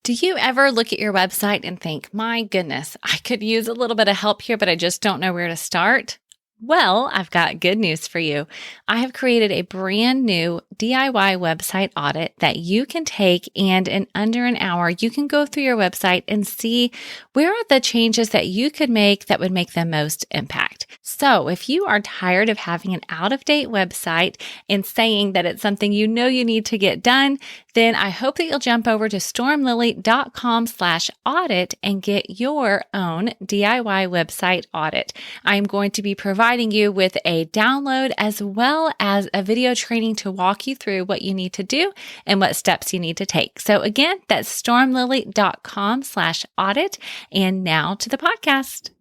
Do you ever look at your website and think, my goodness, I could use a little bit of help here, but I just don't know where to start? Well, I've got good news for you. I have created a brand new DIY website audit that you can take, and in under an hour, you can go through your website and see where are the changes that you could make that would make the most impact. So if you are tired of having an out-of-date website and saying that it's something you know you need to get done, then I hope that you'll jump over to stormlily.com/audit and get your own DIY website audit. I'm going to be providing you with a download as well as a video training to walk you through what you need to do and what steps you need to take. So again, that's stormlily.com/audit. And now to the podcast.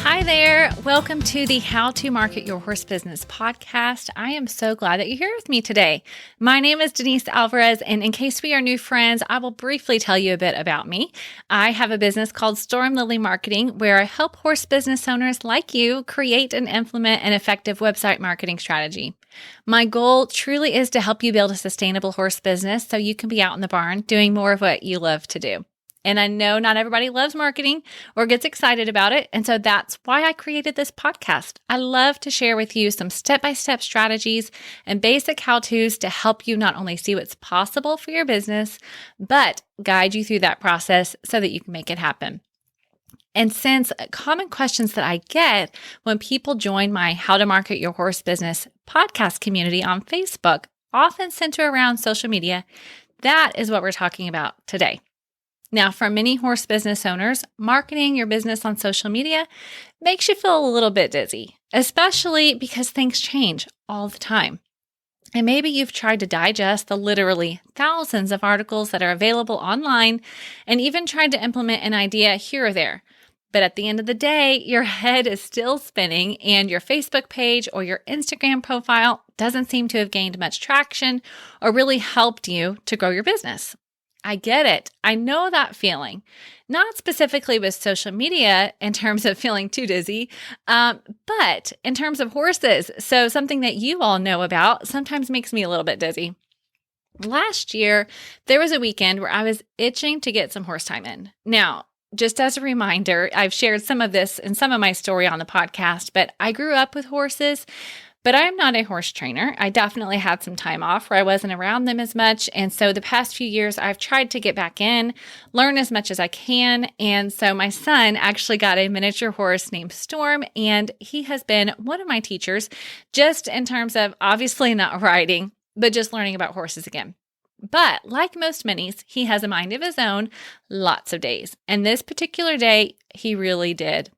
Hi there. Welcome to the How to Market Your Horse Business podcast. I am so glad that you're here with me today. My name is Denise Alvarez, and in case we are new friends, I will briefly tell you a bit about me. I have a business called Storm Lily Marketing, where I help horse business owners like you create and implement an effective website marketing strategy. My goal truly is to help you build a sustainable horse business so you can be out in the barn doing more of what you love to do. And I know not everybody loves marketing or gets excited about it. And so that's why I created this podcast. I love to share with you some step-by-step strategies and basic how-tos to help you not only see what's possible for your business, but guide you through that process so that you can make it happen. And since common questions that I get when people join my How to Market Your Horse Business podcast community on Facebook often center around social media, that is what we're talking about today. Now, for many horse business owners, marketing your business on social media makes you feel a little bit dizzy, especially because things change all the time. And maybe you've tried to digest the literally thousands of articles that are available online and even tried to implement an idea here or there. But at the end of the day, your head is still spinning and your Facebook page or your Instagram profile doesn't seem to have gained much traction or really helped you to grow your business. I get it. I know that feeling. Not specifically with social media in terms of feeling too dizzy, but in terms of horses. So something that you all know about sometimes makes me a little bit dizzy. Last year, there was a weekend where I was itching to get some horse time in. Now, just as a reminder, I've shared some of this in some of my story on the podcast, but I grew up with horses. But I'm not a horse trainer. I definitely had some time off where I wasn't around them as much. And so the past few years, I've tried to get back in, learn as much as I can. And so my son actually got a miniature horse named Storm, and he has been one of my teachers just in terms of obviously not riding, but just learning about horses again. But like most minis, he has a mind of his own, lots of days. And this particular day, he really did.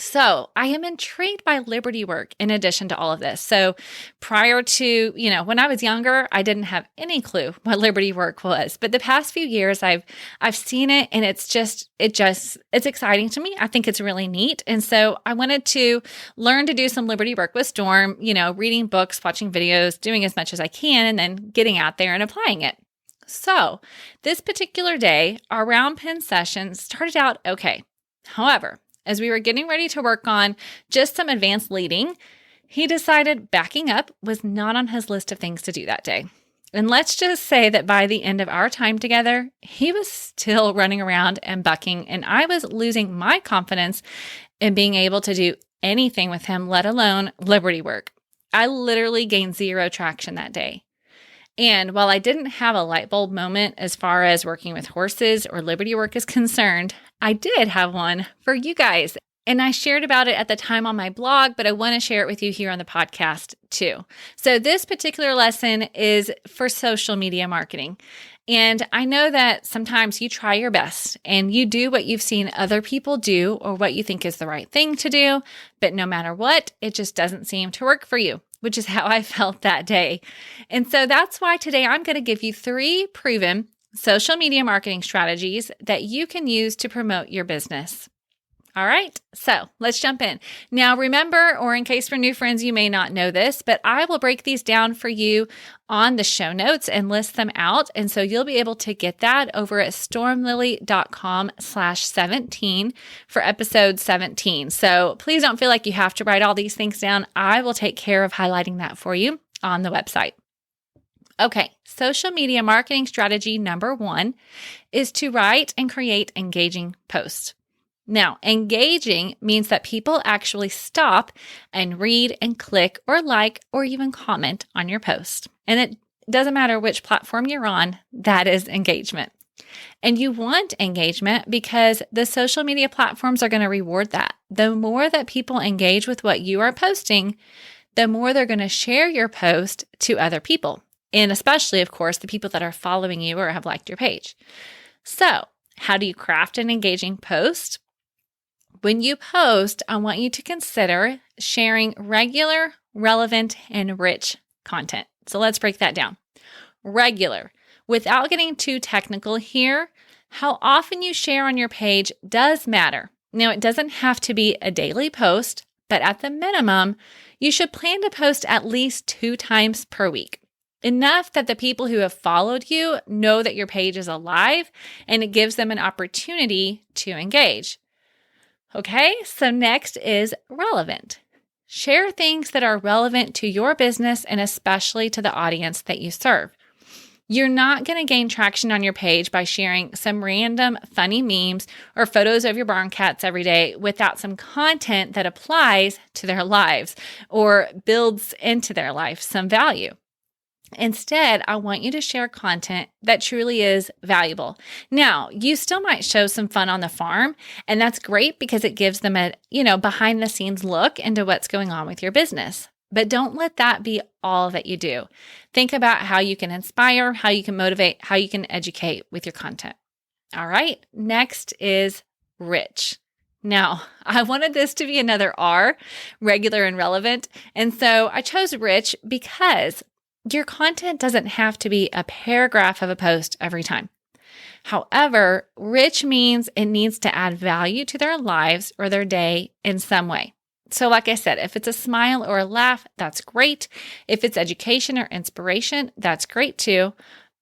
So I am intrigued by Liberty work in addition to all of this. So prior to, when I was younger, I didn't have any clue what Liberty work was. But the past few years I've seen it, and it's exciting to me. I think it's really neat. And so I wanted to learn to do some Liberty work with Storm, reading books, watching videos, doing as much as I can, and then getting out there and applying it. So this particular day, our round pen session started out okay. However, as we were getting ready to work on just some advanced leading, he decided backing up was not on his list of things to do that day. And let's just say that by the end of our time together, he was still running around and bucking, and I was losing my confidence in being able to do anything with him, let alone Liberty work. I literally gained zero traction that day. And while I didn't have a light bulb moment as far as working with horses or Liberty work is concerned, I did have one for you guys. And I shared about it at the time on my blog, but I want to share it with you here on the podcast too. So this particular lesson is for social media marketing. And I know that sometimes you try your best and you do what you've seen other people do or what you think is the right thing to do, but no matter what, it just doesn't seem to work for you, which is how I felt that day. And so that's why today I'm going to give you 3 proven social media marketing strategies that you can use to promote your business. All right, so let's jump in. Now, remember, or in case for new friends, you may not know this, but I will break these down for you on the show notes and list them out. And so you'll be able to get that over at stormlily.com/17 for episode 17. So please don't feel like you have to write all these things down. I will take care of highlighting that for you on the website. Okay, social media marketing strategy number 1 is to write and create engaging posts. Now, engaging means that people actually stop and read and click or like or even comment on your post. And it doesn't matter which platform you're on, that is engagement. And you want engagement because the social media platforms are going to reward that. The more that people engage with what you are posting, the more they're going to share your post to other people. And especially, of course, the people that are following you or have liked your page. So, how do you craft an engaging post? When you post, I want you to consider sharing regular, relevant, and rich content. So let's break that down. Regular. Without getting too technical here, how often you share on your page does matter. Now, it doesn't have to be a daily post, but at the minimum, you should plan to post at least 2 times per week. Enough that the people who have followed you know that your page is alive and it gives them an opportunity to engage. Okay, so next is relevant. Share things that are relevant to your business and especially to the audience that you serve. You're not going to gain traction on your page by sharing some random funny memes or photos of your barn cats every day without some content that applies to their lives or builds into their life some value. Instead, I want you to share content that truly is valuable. Now, you still might show some fun on the farm, and that's great because it gives them a, behind the scenes look into what's going on with your business. But don't let that be all that you do. Think about how you can inspire, how you can motivate, how you can educate with your content. All right, next is rich. Now, I wanted this to be another R, regular and relevant, and so I chose rich because your content doesn't have to be a paragraph of a post every time. However, rich means it needs to add value to their lives or their day in some way. So like I said, if it's a smile or a laugh, that's great. If it's education or inspiration, that's great too.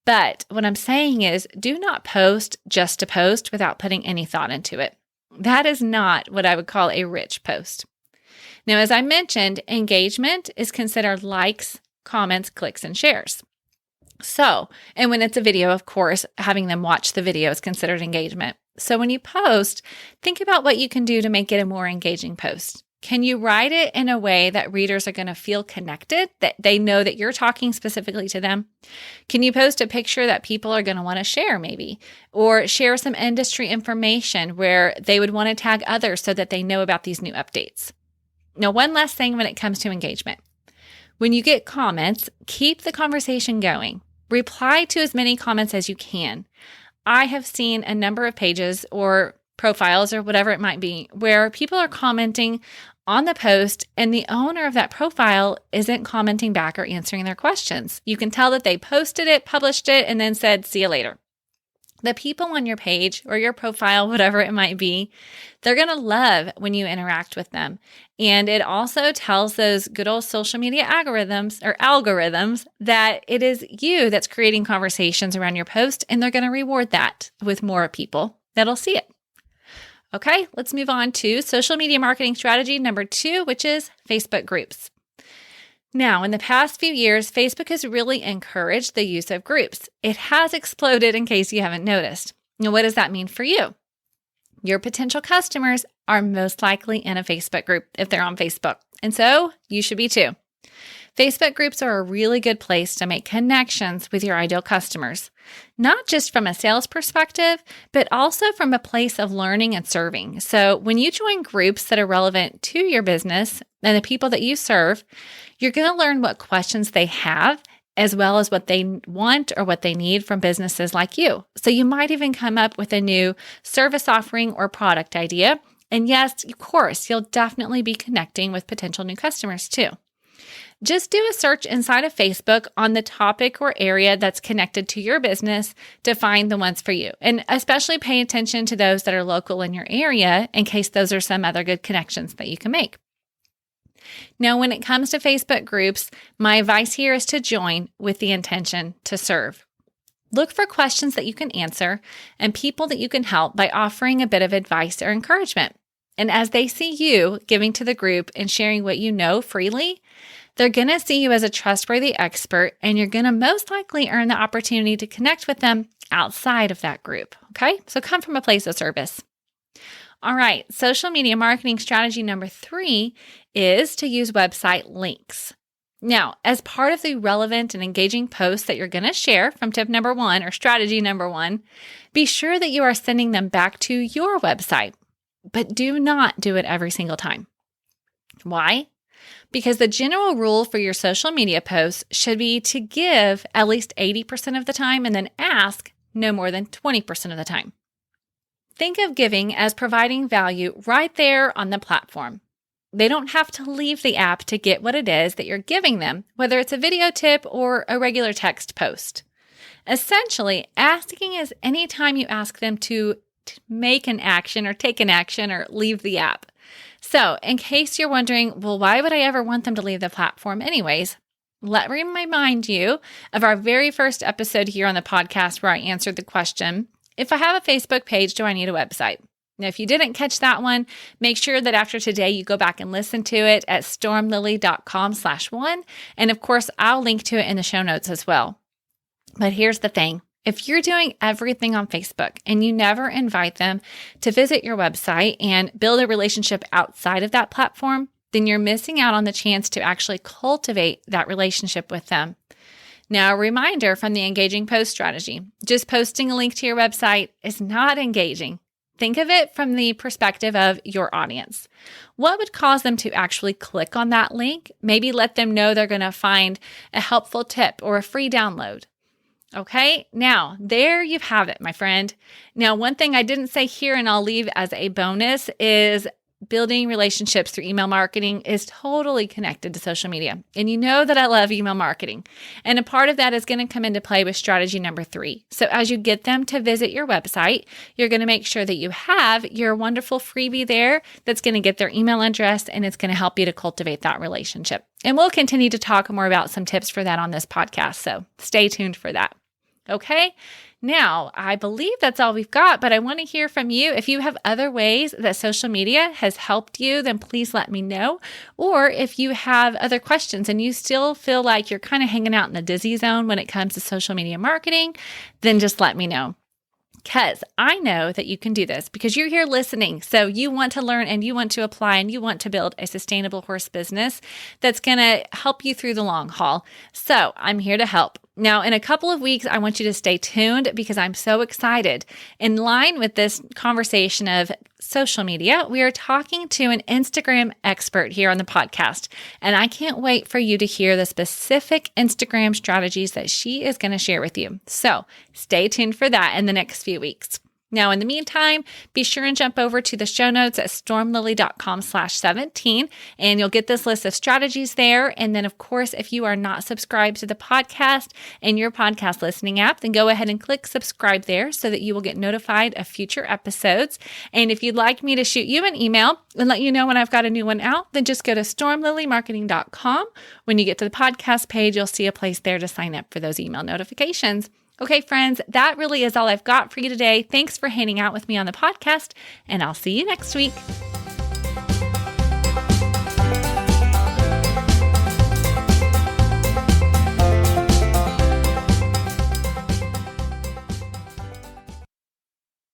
But what I'm saying is do not post just to post without putting any thought into it. That is not what I would call a rich post. Now, as I mentioned, engagement is considered likes, comments, clicks, and shares. So, and when it's a video, of course, having them watch the video is considered engagement. So when you post, think about what you can do to make it a more engaging post. Can you write it in a way that readers are going to feel connected, that they know that you're talking specifically to them? Can you post a picture that people are going to want to share maybe? Or share some industry information where they would want to tag others so that they know about these new updates? Now, one last thing when it comes to engagement. When you get comments, keep the conversation going. Reply to as many comments as you can. I have seen a number of pages or profiles or whatever it might be where people are commenting on the post and the owner of that profile isn't commenting back or answering their questions. You can tell that they posted it, published it, and then said, see you later. The people on your page or your profile, whatever it might be, they're going to love when you interact with them. And it also tells those good old social media algorithms that it is you that's creating conversations around your post, and they're going to reward that with more people that'll see it. Okay, let's move on to social media marketing strategy number 2, which is Facebook groups. Now, in the past few years, Facebook has really encouraged the use of groups. It has exploded in case you haven't noticed. Now, what does that mean for you? Your potential customers are most likely in a Facebook group if they're on Facebook, and so you should be too. Facebook groups are a really good place to make connections with your ideal customers, not just from a sales perspective, but also from a place of learning and serving. So when you join groups that are relevant to your business and the people that you serve, you're going to learn what questions they have, as well as what they want or what they need from businesses like you. So you might even come up with a new service offering or product idea. And yes, of course, you'll definitely be connecting with potential new customers too. Just do a search inside of Facebook on the topic or area that's connected to your business to find the ones for you. And especially pay attention to those that are local in your area in case those are some other good connections that you can make. Now, when it comes to Facebook groups, my advice here is to join with the intention to serve. Look for questions that you can answer and people that you can help by offering a bit of advice or encouragement. And as they see you giving to the group and sharing what you know freely, they're going to see you as a trustworthy expert, and you're going to most likely earn the opportunity to connect with them outside of that group. Okay? So come from a place of service. All right. Social media marketing strategy number 3 is to use website links. Now, as part of the relevant and engaging posts that you're going to share from tip number 1 or strategy number 1, be sure that you are sending them back to your website, but do not do it every single time. Why? Because the general rule for your social media posts should be to give at least 80% of the time and then ask no more than 20% of the time. Think of giving as providing value right there on the platform. They don't have to leave the app to get what it is that you're giving them, whether it's a video tip or a regular text post. Essentially, asking is any time you ask them to make an action or take an action or leave the app. So, in case you're wondering, well, why would I ever want them to leave the platform anyways? Let me remind you of our very first episode here on the podcast where I answered the question, if I have a Facebook page, do I need a website? Now, if you didn't catch that one, make sure that after today you go back and listen to it at stormlily.com/1. And of course, I'll link to it in the show notes as well. But here's the thing. If you're doing everything on Facebook and you never invite them to visit your website and build a relationship outside of that platform, then you're missing out on the chance to actually cultivate that relationship with them. Now, a reminder from the engaging post strategy, just posting a link to your website is not engaging. Think of it from the perspective of your audience. What would cause them to actually click on that link? Maybe let them know they're going to find a helpful tip or a free download. Okay, now there you have it, my friend. Now, one thing I didn't say here and I'll leave as a bonus is building relationships through email marketing is totally connected to social media. And you know that I love email marketing. And a part of that is going to come into play with strategy number 3. So as you get them to visit your website, you're going to make sure that you have your wonderful freebie there that's going to get their email address and it's going to help you to cultivate that relationship. And we'll continue to talk more about some tips for that on this podcast. So stay tuned for that. Okay. Now, I believe that's all we've got, but I want to hear from you. If you have other ways that social media has helped you, then please let me know. Or if you have other questions and you still feel like you're kind of hanging out in the dizzy zone when it comes to social media marketing, then just let me know. Because I know that you can do this because you're here listening. So you want to learn and you want to apply and you want to build a sustainable horse business that's going to help you through the long haul. So I'm here to help. Now, in a couple of weeks, I want you to stay tuned because I'm so excited. In line with this conversation of social media, we are talking to an Instagram expert here on the podcast. And I can't wait for you to hear the specific Instagram strategies that she is going to share with you. So stay tuned for that in the next few weeks. Now, in the meantime, be sure and jump over to the show notes at stormlily.com/17, and you'll get this list of strategies there. And then, of course, if you are not subscribed to the podcast in your podcast listening app, then go ahead and click subscribe there so that you will get notified of future episodes. And if you'd like me to shoot you an email and let you know when I've got a new one out, then just go to stormlilymarketing.com. When you get to the podcast page, you'll see a place there to sign up for those email notifications. Okay, friends, that really is all I've got for you today. Thanks for hanging out with me on the podcast, and I'll see you next week.